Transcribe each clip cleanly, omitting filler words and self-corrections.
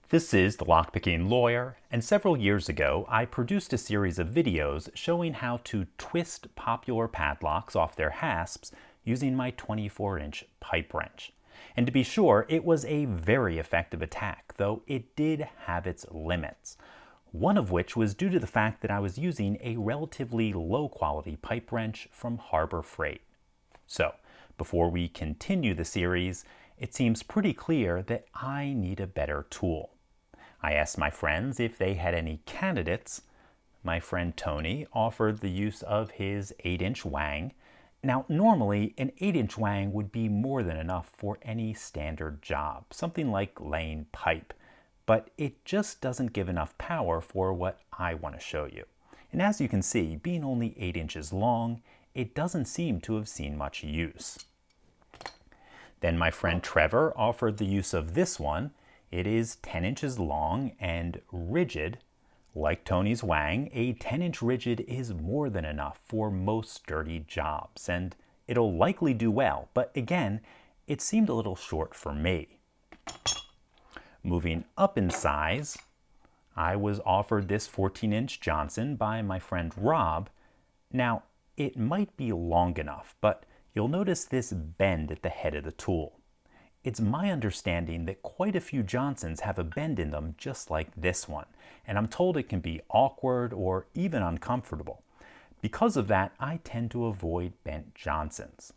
This is the Lockpicking Lawyer, and several years ago I produced a series of videos showing how to twist popular padlocks off their hasps using my 24-inch pipe wrench. And to be sure, it was a very effective attack, though it did have its limits. One of which was due to the fact that I was using a relatively low-quality pipe wrench from Harbor Freight. So, before we continue the series, it seems pretty clear that I need a better tool. I asked my friends if they had any candidates. My friend Tony offered the use of his 8-inch Wang. Now, normally, an 8-inch Wang would be more than enough for any standard job, something like laying pipe, but it just doesn't give enough power for what I want to show you. And as you can see, being only 8 inches long, it doesn't seem to have seen much use. Then my friend Trevor offered the use of this one. It is 10 inches long and rigid. Like Tony's Wang, a 10-inch rigid is more than enough for most sturdy jobs, and it'll likely do well, but again, it seemed a little short for me. Moving up in size, I was offered this 14-inch Johnson by my friend Rob. Now, it might be long enough, but you'll notice this bend at the head of the tool. It's my understanding that quite a few Johnsons have a bend in them just like this one, and I'm told it can be awkward or even uncomfortable. Because of that, I tend to avoid bent Johnsons.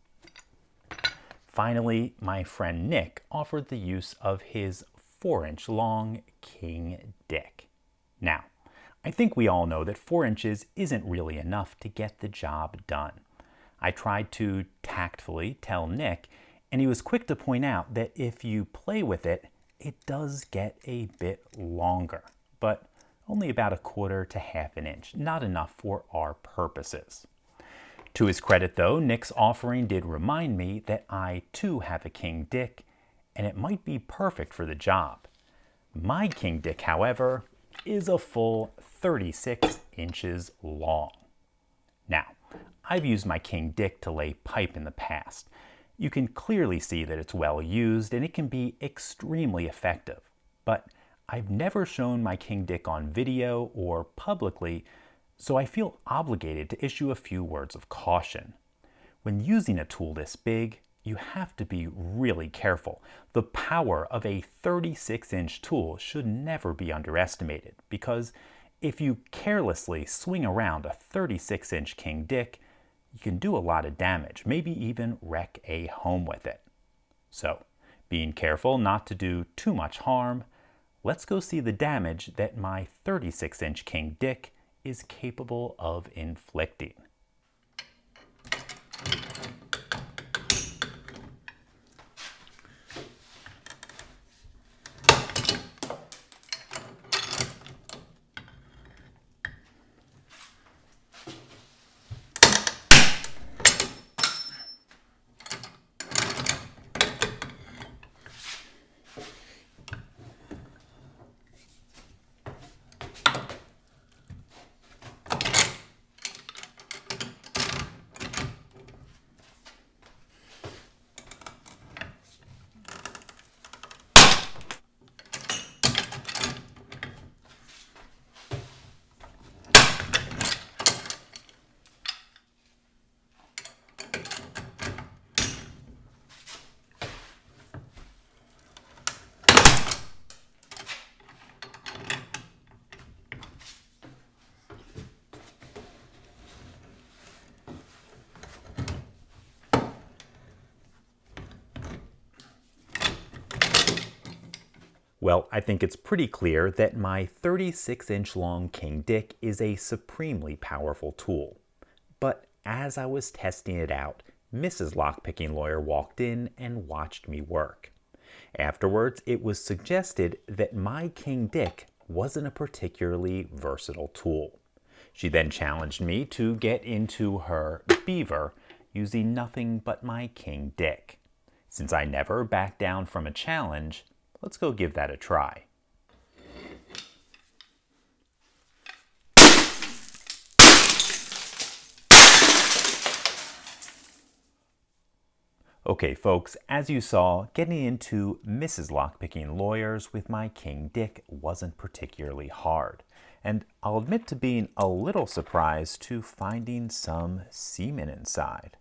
Finally, my friend Nick offered the use of his 4-inch long King Dick. Now, I think we all know that 4 inches isn't really enough to get the job done. I tried to tactfully tell Nick, and he was quick to point out that if you play with it, it does get a bit longer, but only about 1/4 to 1/2 inch, not enough for our purposes. To his credit though, Nick's offering did remind me that I too have a King Dick, and it might be perfect for the job. My King Dick, however, is a full 36 inches long. Now, I've used my King Dick to lay pipe in the past. You can clearly see that it's well used and it can be extremely effective. But I've never shown my King Dick on video or publicly, so I feel obligated to issue a few words of caution. When using a tool this big, you have to be really careful. The power of a 36-inch tool should never be underestimated, because if you carelessly swing around a 36-inch King Dick, you can do a lot of damage, maybe even wreck a home with it. So, being careful not to do too much harm, let's go see the damage that my 36-inch King Dick is capable of inflicting. Well, I think it's pretty clear that my 36-inch long King Dick is a supremely powerful tool. But as I was testing it out, Mrs. Lockpicking Lawyer walked in and watched me work. Afterwards, it was suggested that my King Dick wasn't a particularly versatile tool. She then challenged me to get into her Beaver using nothing but my King Dick. Since I never backed down from a challenge, let's go give that a try. Okay, folks, as you saw, getting into Mrs. Lockpicking Lawyers with my King Dick wasn't particularly hard. And I'll admit to being a little surprised to finding some semen inside.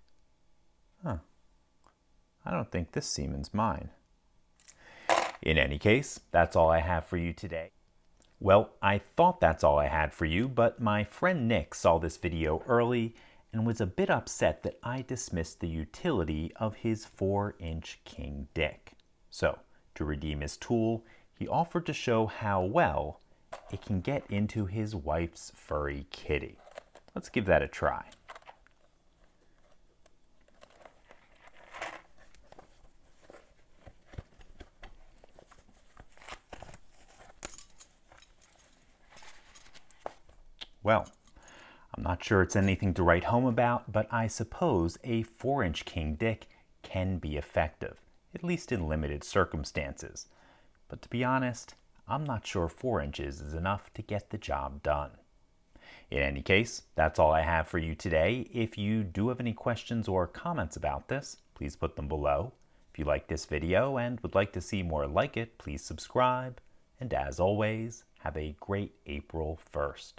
Huh. I don't think this semen's mine. In any case, that's all I have for you today. Well, I thought that's all I had for you, but my friend Nick saw this video early and was a bit upset that I dismissed the utility of his 4-inch King Dick. So, to redeem his tool, he offered to show how well it can get into his wife's furry kitty. Let's give that a try. Well, I'm not sure it's anything to write home about, but I suppose a 4-inch King Dick can be effective, at least in limited circumstances. But to be honest, I'm not sure 4 inches is enough to get the job done. In any case, that's all I have for you today. If you do have any questions or comments about this, please put them below. If you like this video and would like to see more like it, please subscribe. And as always, have a great April 1st.